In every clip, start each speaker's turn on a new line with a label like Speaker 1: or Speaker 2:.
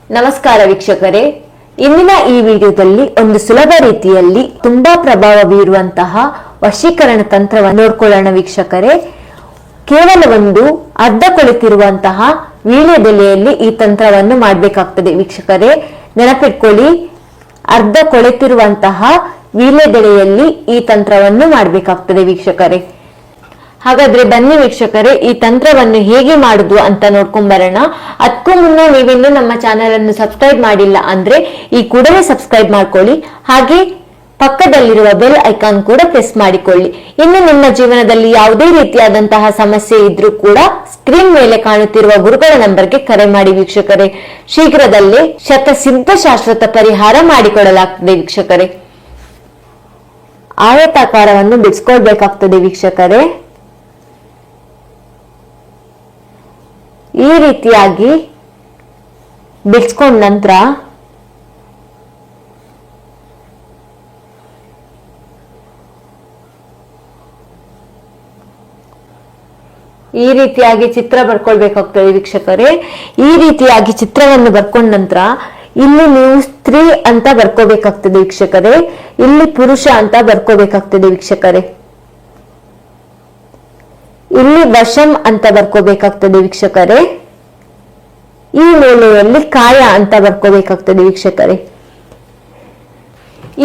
Speaker 1: ನಮಸ್ಕಾರ ವೀಕ್ಷಕರೇ, ಇಂದಿನ ಈ ವಿಡಿಯೋದಲ್ಲಿ ಒಂದು ಸುಲಭ ರೀತಿಯಲ್ಲಿ ತುಂಬಾ ಪ್ರಭಾವ ಬೀರುವಂತಹ ವಶೀಕರಣ ತಂತ್ರವನ್ನು ನೋಡ್ಕೊಳ್ಳೋಣ ವೀಕ್ಷಕರೇ. ಕೇವಲ ಒಂದು ಅರ್ಧ ಕೊಳೆತಿರುವಂತಹ ವೀಳ್ಯದೆಲೆಯಲ್ಲಿ ಈ ತಂತ್ರವನ್ನು ಮಾಡಬೇಕಾಗ್ತದೆ ವೀಕ್ಷಕರೇ. ನೆನಪಿಟ್ಕೊಳ್ಳಿ, ಅರ್ಧ ಕೊಳೆತಿರುವಂತಹ ವೀಳ್ಯದೆಲೆಯಲ್ಲಿ ಈ ತಂತ್ರವನ್ನು ಮಾಡಬೇಕಾಗ್ತದೆ ವೀಕ್ಷಕರೇ. ಹಾಗಾದ್ರೆ ಬನ್ನಿ ವೀಕ್ಷಕರೇ, ಈ ತಂತ್ರವನ್ನು ಹೇಗೆ ಮಾಡುದು ಅಂತ ನೋಡ್ಕೊಂಡ್ ಬರೋಣ. ಅದಕ್ಕೂ ಮುನ್ನ ನೀವಿನ್ನು ನಮ್ಮ ಚಾನೆಲ್ ಅನ್ನು ಸಬ್ಸ್ಕ್ರೈಬ್ ಮಾಡಿಲ್ಲ ಅಂದ್ರೆ ಈ ಕೂಡಲೇ ಸಬ್ಸ್ಕ್ರೈಬ್ ಮಾಡ್ಕೊಳ್ಳಿ. ಹಾಗೆ ಪಕ್ಕದಲ್ಲಿರುವ ಬೆಲ್ ಐಕಾನ್ ಕೂಡ ಪ್ರೆಸ್ ಮಾಡಿಕೊಳ್ಳಿ. ಇನ್ನು ನಿಮ್ಮ ಜೀವನದಲ್ಲಿ ಯಾವುದೇ ರೀತಿಯಾದಂತಹ ಸಮಸ್ಯೆ ಇದ್ರೂ ಕೂಡ ಸ್ಕ್ರೀನ್ ಮೇಲೆ ಕಾಣುತ್ತಿರುವ ಗುರುಗಳ ನಂಬರ್ಗೆ ಕರೆ ಮಾಡಿ ವೀಕ್ಷಕರೇ. ಶೀಘ್ರದಲ್ಲೇ ಶತಸಿದ್ಧ ಶಾಶ್ವತ ಪರಿಹಾರ ಮಾಡಿಕೊಡಲಾಗ್ತದೆ ವೀಕ್ಷಕರೇ. ಆಯತಾಕಾರವನ್ನು ಬಿಡಿಸ್ಕೊಳ್ಬೇಕಾಗ್ತದೆ ವೀಕ್ಷಕರೇ. ಈ ರೀತಿಯಾಗಿ ಬಿಡಿಸ್ಕೊಂಡ ನಂತರ ಈ ರೀತಿಯಾಗಿ ಚಿತ್ರ ಬರ್ಕೊಳ್ಬೇಕಾಗ್ತದೆ ವೀಕ್ಷಕರೇ. ಈ ರೀತಿಯಾಗಿ ಚಿತ್ರವನ್ನು ಬರ್ಕೊಂಡ ನಂತರ ಇಲ್ಲಿ ನೀವು ಸ್ತ್ರೀ ಅಂತ ಬರ್ಕೋಬೇಕಾಗ್ತದೆ ವೀಕ್ಷಕರೇ, ಇಲ್ಲಿ ಪುರುಷ ಅಂತ ಬರ್ಕೋಬೇಕಾಗ್ತದೆ ವೀಕ್ಷಕರೇ. ಇಲ್ಲಿ ವಶಂ ಅಂತ ಬರ್ಕೋಬೇಕಾಗ್ತದೆ ವೀಕ್ಷಕರೇ. ಈ ಮೂಲೆಯಲ್ಲಿ ಕಾಯ ಅಂತ ಬರ್ಕೋಬೇಕಾಗ್ತದೆ ವೀಕ್ಷಕರೇ.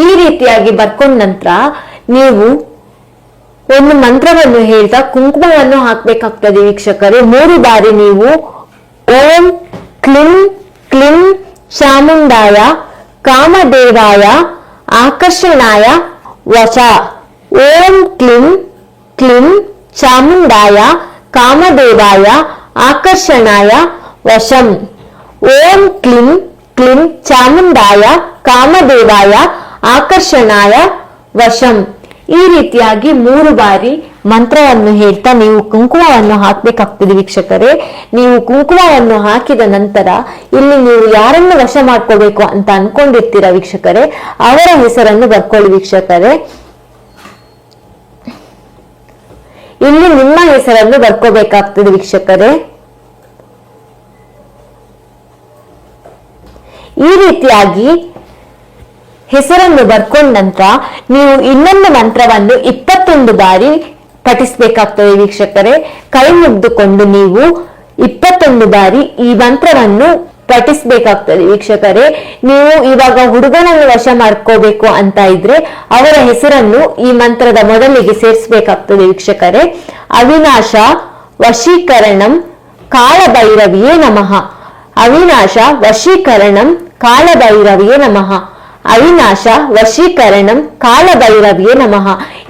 Speaker 1: ಈ ರೀತಿಯಾಗಿ ಬರ್ಕೊಂಡ ನಂತರ ನೀವು ಒಂದು ಮಂತ್ರವನ್ನು ಹೇಳ್ತಾ ಕುಂಕುಮವನ್ನು ಹಾಕ್ಬೇಕಾಗ್ತದೆ ವೀಕ್ಷಕರೇ. 3 ಬಾರಿ ನೀವು ಓಂ ಕ್ಲಿಂ ಕ್ಲಿಂ ಚಾಮುಂಡಾಯ ಕಾಮದೇವಾಯ ಆಕರ್ಷಣಾಯ ವಶ, ಓಂ ಕ್ಲಿಂ ಕ್ಲಿಂ ಚಾಮುಂಡಾಯ ಕಾಮದೇವಾಯ ಆಕರ್ಷಣಾಯ ವಶಂ, ಓಂ ಕ್ಲಿಂ ಕ್ಲಿಂ ಚಾಮುಂಡಾಯ ಕಾಮದೇವಾಯ ಆಕರ್ಷಣಾಯ ವಶಂ. ಈ ರೀತಿಯಾಗಿ 3 ಬಾರಿ ಮಂತ್ರವನ್ನು ಹೇಳ್ತಾ ನೀವು ಕುಂಕುಮವನ್ನು ಹಾಕ್ಬೇಕಾಗ್ತದೆ ವೀಕ್ಷಕರೇ. ನೀವು ಕುಂಕುಮವನ್ನು ಹಾಕಿದ ನಂತರ ಇಲ್ಲಿ ನೀವು ಯಾರನ್ನು ವಶ ಮಾಡ್ಕೋಬೇಕು ಅಂತ ಅನ್ಕೊಂಡಿರ್ತೀರ ವೀಕ್ಷಕರೇ, ಅವರ ಹೆಸರನ್ನು ಬರ್ಕೊಳ್ಳಿ ವೀಕ್ಷಕರೇ. ಇಲ್ಲಿ ನಿಮ್ಮ ಹೆಸರನ್ನು ಬರ್ಕೋಬೇಕಾಗ್ತದೆ ವೀಕ್ಷಕರೇ. ಈ ರೀತಿಯಾಗಿ ಹೆಸರನ್ನು ಬರ್ಕೊಂಡ ನಂತರ ನೀವು ಇನ್ನೊಂದು ಮಂತ್ರವನ್ನು 21 ಬಾರಿ ಪಠಿಸಬೇಕಾಗ್ತದೆ ವೀಕ್ಷಕರೇ. ಕೈ ಮುಗ್ದುಕೊಂಡು ನೀವು 21 ಬಾರಿ ಈ ಮಂತ್ರವನ್ನು ಪಠಿಸಬೇಕಾಗ್ತದೆ ವೀಕ್ಷಕರೇ. ನೀವು ಇವಾಗ ಹುಡುಗನನ್ನು ವಶ ಮಾಡ್ಕೋಬೇಕು ಅಂತ ಇದ್ರೆ ಅವರ ಹೆಸರನ್ನು ಈ ಮಂತ್ರದ ಮೊದಲಿಗೆ ಸೇರಿಸಬೇಕಾಗ್ತದೆ ವೀಕ್ಷಕರೇ. ಅವಿನಾಶ ವಶೀಕರಣಂ ಕಾಳಭೈರವಿಯೇ ನಮಃ, ಅವಿನಾಶ ವಶೀಕರಣಂ ಕಾಳಭೈರವಿಯೇ ನಮಃ, ಅವಿನಾಶ ವಶೀಕರಣಂ ಕಾಳಭೈರವಿಯೇ ನಮಃ.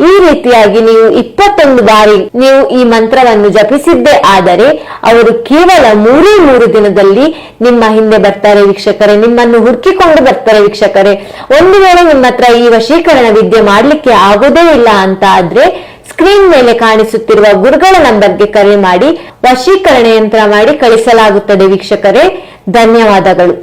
Speaker 1: ಈ ರೀತಿಯಾಗಿ ನೀವು 21 ಬಾರಿ ನೀವು ಈ ಮಂತ್ರವನ್ನು ಜಪಿಸಿದ್ದೇ ಆದರೆ ಅವರು ಕೇವಲ 3 ದಿನದಲ್ಲಿ ನಿಮ್ಮ ಹಿಂದೆ ಬರ್ತಾರೆ ವೀಕ್ಷಕರೇ, ನಿಮ್ಮನ್ನು ಹುಡುಕಿಕೊಂಡು ಬರ್ತಾರೆ ವೀಕ್ಷಕರೇ. ಒಂದು ವೇಳೆ ನಿಮ್ಮ ಹತ್ರ ಈ ವಶೀಕರಣ ವಿದ್ಯೆ ಮಾಡ್ಲಿಕ್ಕೆ ಆಗೋದೇ ಇಲ್ಲ ಅಂತ ಆದ್ರೆ ಸ್ಕ್ರೀನ್ ಮೇಲೆ ಕಾಣಿಸುತ್ತಿರುವ ಗುರುಗಳ ನಂಬರ್ಗೆ ಕರೆ ಮಾಡಿ ವಶೀಕರಣ ಯಂತ್ರ ಮಾಡಿ ಕಳಿಸಲಾಗುತ್ತದೆ ವೀಕ್ಷಕರೇ. ಧನ್ಯವಾದಗಳು.